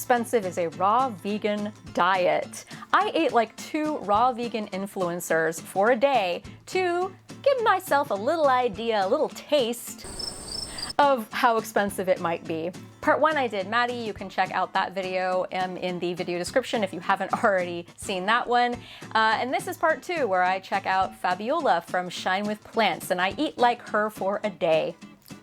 expensive is a raw vegan diet? I ate like 2 raw vegan influencers for a day to give myself a little idea, a little taste of how expensive it might be. Part 1 I did Maddie, you can check out that video in the video description if you haven't already seen that one. And this is part 2 where I check out Fabiola from Shine with Plants, and I eat like her for a day.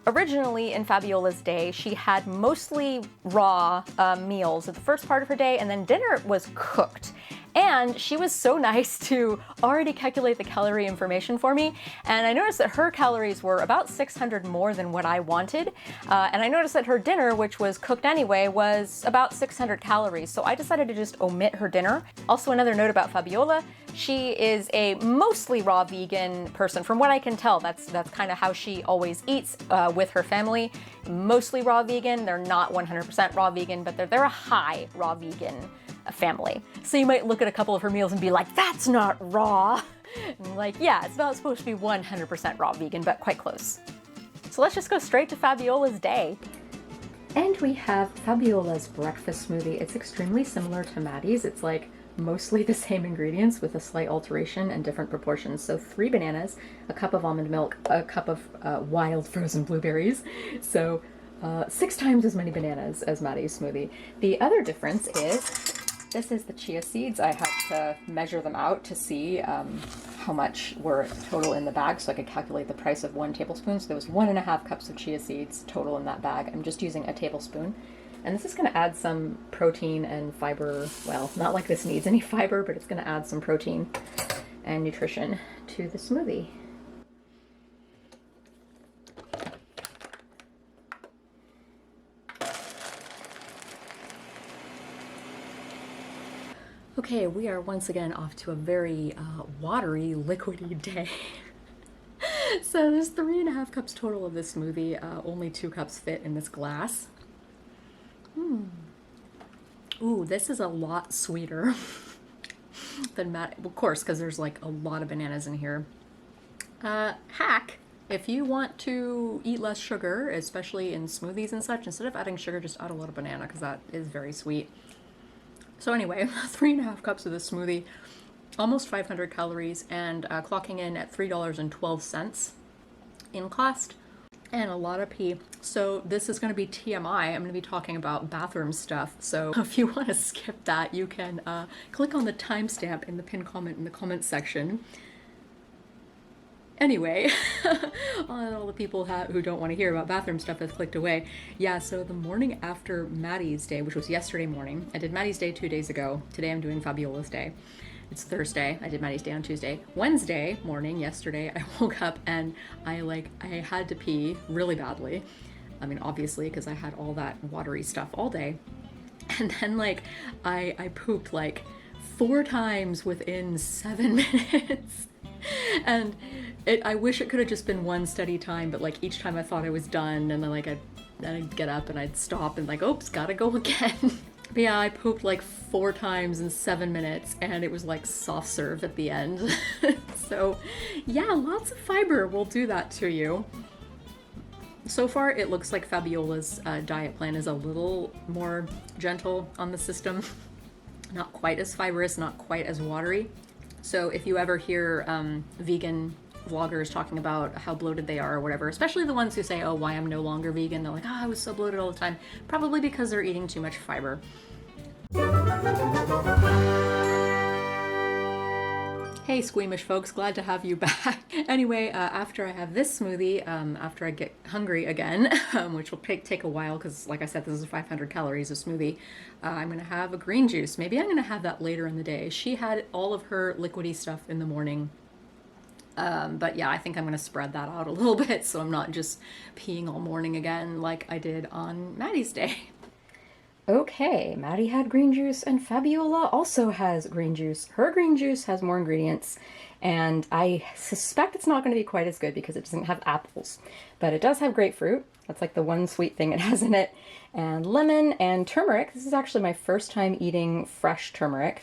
Originally in Fabiola's day, she had mostly raw meals at the first part of her day, and then dinner was cooked. And she was so nice to already calculate the calorie information for me. And I noticed that her calories were about 600 more than what I wanted. And I noticed that her dinner, which was cooked anyway, was about 600 calories. So I decided to just omit her dinner. Also, another note about Fabiola, she is a mostly raw vegan person. From what I can tell, that's kind of how she always eats with her family. Mostly raw vegan. They're not 100% raw vegan, but they're a high raw vegan family. So you might look at a couple of her meals and be like, that's not raw. And like, yeah, it's not supposed to be 100% raw vegan, but quite close. So let's just go straight to Fabiola's day. And we have Fabiola's breakfast smoothie. It's extremely similar to Maddie's. It's like mostly the same ingredients with a slight alteration and different proportions. So 3 bananas, a cup of almond milk, a cup of wild frozen blueberries. So 6 times as many bananas as Maddie's smoothie. The other difference is this is the chia seeds. I had to measure them out to see how much were total in the bag so I could calculate the price of 1 tablespoon. So there was 1.5 cups of chia seeds total in that bag. I'm just using a tablespoon. And this is going to add some protein and fiber. Well, not like this needs any fiber, but it's going to add some protein and nutrition to the smoothie. Okay, we are once again off to a very watery, liquidy day. So there's 3.5 cups total of this smoothie. Only 2 cups fit in this glass. Ooh, this is a lot sweeter than Matt. Of course, because there's like a lot of bananas in here. Hack, if you want to eat less sugar, especially in smoothies and such, instead of adding sugar, just add a lot of banana because that is very sweet. So anyway, 3.5 cups of this smoothie, almost 500 calories, and clocking in at $3.12 in cost, and a lot of pee. So this is going to be TMI. I'm going to be talking about bathroom stuff. So if you want to skip that, you can click on the timestamp in the pinned comment in the comments section. Anyway, all the people who don't want to hear about bathroom stuff have clicked away. Yeah, so the morning after Maddie's day, which was yesterday morning, I did Maddie's day 2 days ago. Today I'm doing Fabiola's day. It's Thursday. I did Maddie's day on Tuesday. Wednesday morning, yesterday, I woke up and I had to pee really badly. I mean, obviously, because I had all that watery stuff all day. And then I pooped 4 times within 7 minutes. And I wish it could have just been one steady time, but each time I thought I was done, and then I'd get up and I'd stop and oops, gotta go again. But yeah, I pooped 4 times in 7 minutes, and it was soft serve at the end. So yeah, lots of fiber will do that to you. So far, it looks like Fabiola's diet plan is a little more gentle on the system. Not quite as fibrous, not quite as watery. So if you ever hear vegan vloggers talking about how bloated they are or whatever, especially the ones who say, oh, why I'm no longer vegan, they're like, oh, I was so bloated all the time. Probably because they're eating too much fiber. Hey squeamish folks, glad to have you back. Anyway, after I have this smoothie, after I get hungry again, which will take a while because like I said, this is 500 calories of smoothie, I'm gonna have a green juice. Maybe I'm gonna have that later in the day. She had all of her liquidy stuff in the morning. But yeah, I think I'm gonna spread that out a little bit so I'm not just peeing all morning again like I did on Maddie's day. Okay, Maddie had green juice and Fabiola also has green juice. Her green juice has more ingredients, and I suspect it's not going to be quite as good because it doesn't have apples. But it does have grapefruit. That's the one sweet thing it has in it. And lemon and turmeric. This is actually my first time eating fresh turmeric.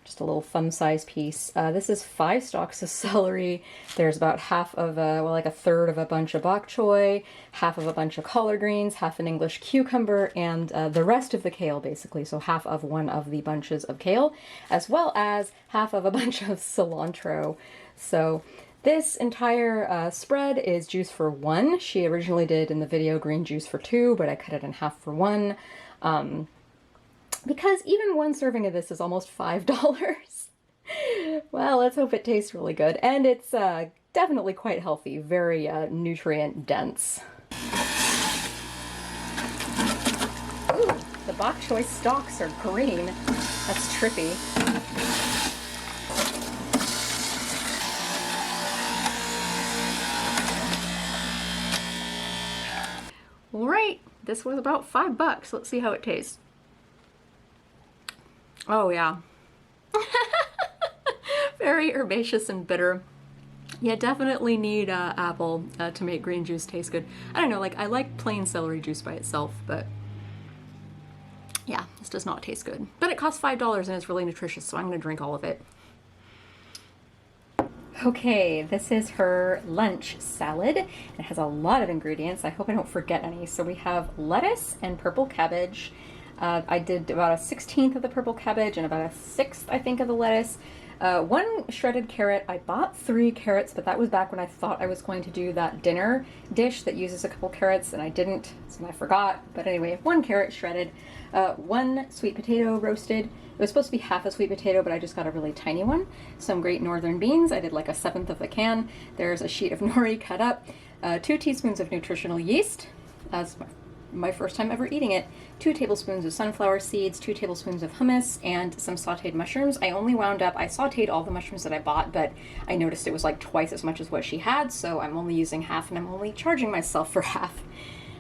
just a little thumb-sized piece. This is 5 stalks of celery. There's about half of a, well, like a third of a bunch of bok choy, half of a bunch of collard greens, half an English cucumber, and the rest of the kale, basically. So half of one of the bunches of kale, as well as half of a bunch of cilantro. So this entire spread is juice for 1. She originally did in the video green juice for 2, but I cut it in half for 1. Because even one serving of this is almost $5. Well, let's hope it tastes really good. And it's definitely quite healthy, very nutrient dense. Ooh, the bok choy stalks are green. That's trippy. All right, this was about $5. Let's see how it tastes. Oh yeah. Very herbaceous and bitter. Yeah, definitely need apple to make green juice taste good. I don't know, like I like plain celery juice by itself, but yeah, this does not taste good. But it costs $5 and it's really nutritious, so I'm gonna drink all of it. Okay, this is her lunch salad. It has a lot of ingredients. I hope I don't forget any. So we have lettuce and purple cabbage. I did about a 1/16 of the purple cabbage and about a 1/6, I think, of the lettuce. 1 shredded carrot. I bought 3 carrots, but that was back when I thought I was going to do that dinner dish that uses a couple carrots, and I didn't, so I forgot. But anyway, 1 carrot shredded, 1 sweet potato roasted. It was supposed to be half a sweet potato, but I just got a really tiny one. Some Great Northern beans. I did like a 1/7 of the can. There's a sheet of nori cut up. 2 teaspoons of nutritional yeast. That's my first time ever eating it. 2 tablespoons of sunflower seeds, 2 tablespoons of hummus, and some sauteed mushrooms. I only wound up, I sauteed all the mushrooms that I bought, but I noticed it was like twice as much as what she had, so I'm only using half, and I'm only charging myself for half.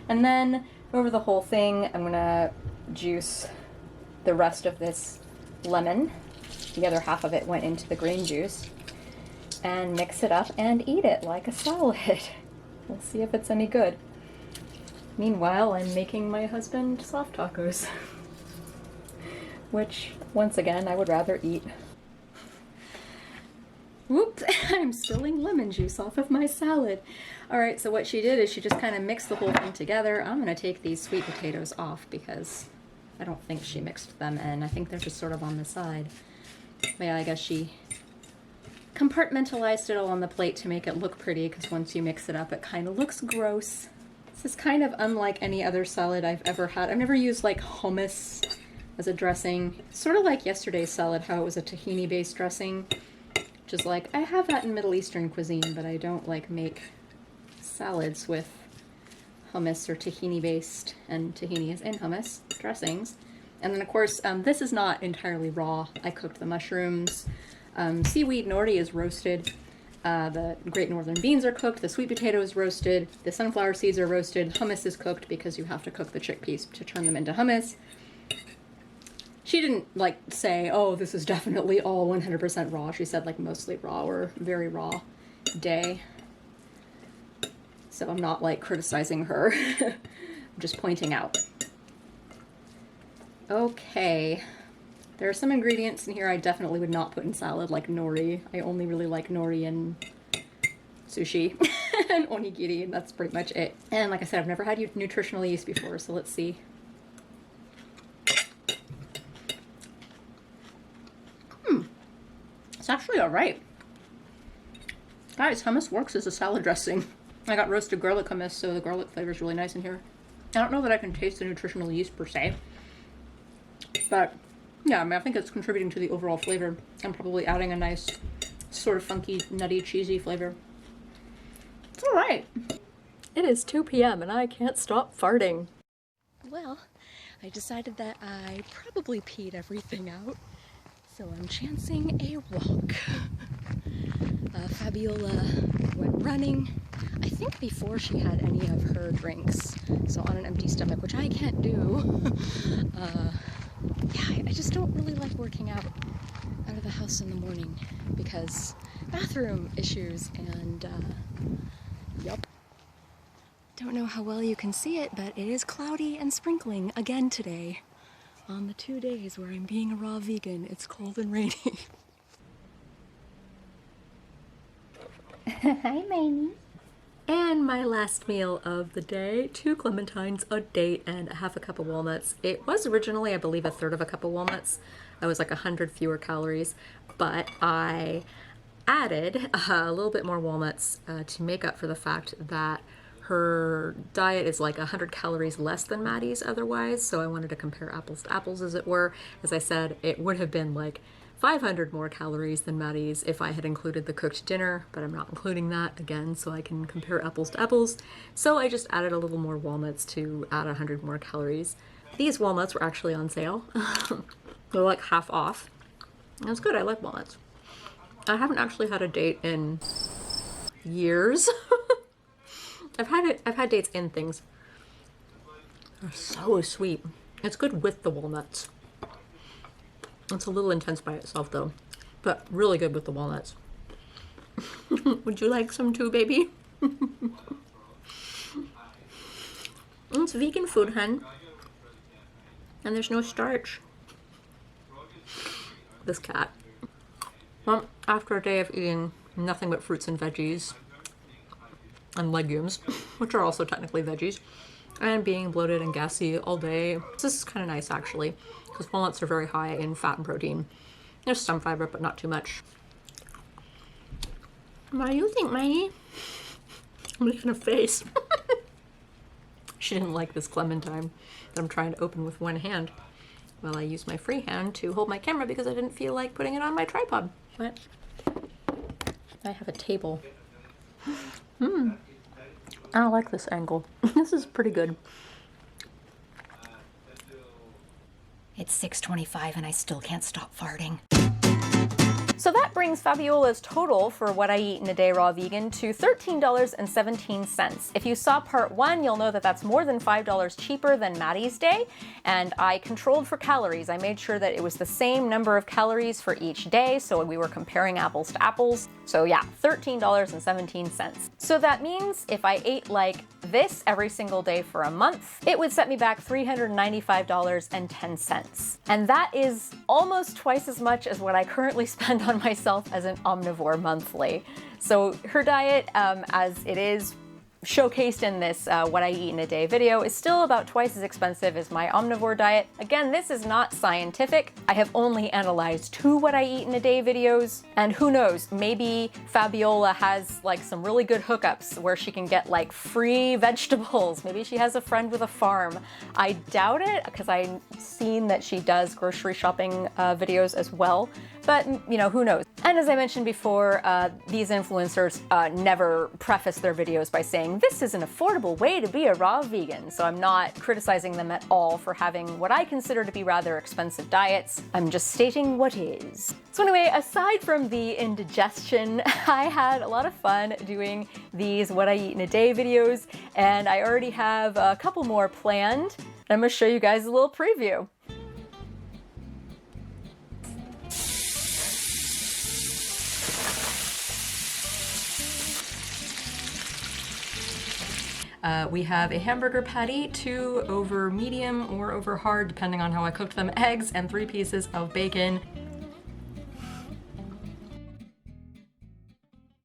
And then over the whole thing, I'm gonna juice the rest of this lemon. The other half of it went into the green juice, and mix it up and eat it like a salad. We'll see if it's any good. Meanwhile, I'm making my husband soft tacos, which, once again, I would rather eat. Whoops, I'm spilling lemon juice off of my salad. All right, so what she did is she just kind of mixed the whole thing together. I'm gonna take these sweet potatoes off because I don't think she mixed them in. I think they're just sort of on the side. But yeah, I guess she compartmentalized it all on the plate to make it look pretty, because once you mix it up, it kind of looks gross. This is kind of unlike any other salad I've ever had. I've never used like hummus as a dressing. Sort of like yesterday's salad, how it was a tahini-based dressing. Which is like, I have that in Middle Eastern cuisine, but I don't like make salads with hummus or tahini-based, and tahini is in hummus, dressings. And then of course, this is not entirely raw. I cooked the mushrooms. Seaweed nori is roasted. The Great Northern beans are cooked, the sweet potato is roasted, the sunflower seeds are roasted, hummus is cooked because you have to cook the chickpeas to turn them into hummus. She didn't like say, oh, this is definitely all 100% raw. She said like mostly raw or very raw day. So I'm not like criticizing her, I'm just pointing out. Okay. There are some ingredients in here I definitely would not put in salad, like nori. I only really like nori in sushi and onigiri, and that's pretty much it. And like I said, I've never had nutritional yeast before, so let's see. It's actually alright. Guys, hummus works as a salad dressing. I got roasted garlic hummus, so the garlic flavor is really nice in here. I don't know that I can taste the nutritional yeast per se, but yeah, I mean, I think it's contributing to the overall flavor. I'm probably adding a nice sort of funky, nutty, cheesy flavor. It's all right. It is 2 p.m. and I can't stop farting. Well, I decided that I probably peed everything out, so I'm chancing a walk. Fabiola went running, I think before she had any of her drinks, so on an empty stomach, which I can't do. Yeah, I just don't really like working out of the house in the morning because bathroom issues and, yup. Don't know how well you can see it, but it is cloudy and sprinkling again today. on the 2 days where I'm being a raw vegan. It's cold and rainy. Hi, Miney. And my last meal of the day, 2 clementines, a date, and a half a cup of walnuts. It was originally, I believe, a third of a cup of walnuts. It was like 100 fewer calories, but I added a little bit more walnuts to make up for the fact that her diet is like 100 calories less than Maddie's otherwise, so I wanted to compare apples to apples, as it were. As I said, it would have been like 500 more calories than Maddie's if I had included the cooked dinner, but I'm not including that again, so I can compare apples to apples. So I just added a little more walnuts to add 100 more calories. These walnuts were actually on sale. They're like half off. It was good, I like walnuts. I haven't actually had a date in years. I've had dates in things. They're so sweet. It's good with the walnuts. It's a little intense by itself though, but really good with the walnuts. Would you like some too, baby? It's vegan food, hun. And there's no starch. This cat. Well, after a day of eating nothing but fruits and veggies and legumes, which are also technically veggies, and being bloated and gassy all day, this is kind of nice actually, because walnuts are very high in fat and protein. There's some fiber, but not too much. What do you think, Miney? I'm making a face. She didn't like this clementine that I'm trying to open with one hand while I use my free hand to hold my camera because I didn't feel like putting it on my tripod. But I have a table. I like this angle. This is pretty good. It's 6:25 and I still can't stop farting. So that brings Fabiola's total for what I eat in a day raw vegan to $13.17. If you saw part 1, you'll know that that's more than $5 cheaper than Maddie's day, and I controlled for calories. I made sure that it was the same number of calories for each day, so we were comparing apples to apples. So yeah, $13.17. So that means if I ate like this every single day for a month, it would set me back $395.10. And that is almost twice as much as what I currently spend on myself as an omnivore monthly. So her diet, as it is showcased in this What I Eat in a Day video, is still about twice as expensive as my omnivore diet. Again, this is not scientific. I have only analyzed 2 What I Eat in a Day videos, and who knows, maybe Fabiola has like some really good hookups where she can get like free vegetables. Maybe she has a friend with a farm. I doubt it, because I've seen that she does grocery shopping videos as well, but you know, who knows. And as I mentioned before, these influencers never preface their videos by saying, this is an affordable way to be a raw vegan. So I'm not criticizing them at all for having what I consider to be rather expensive diets. I'm just stating what is. So anyway, aside from the indigestion, I had a lot of fun doing these What I Eat in a Day videos, and I already have a couple more planned. I'm gonna show you guys a little preview. We have a hamburger patty, 2 over medium or over hard, depending on how I cooked them, eggs, and 3 pieces of bacon.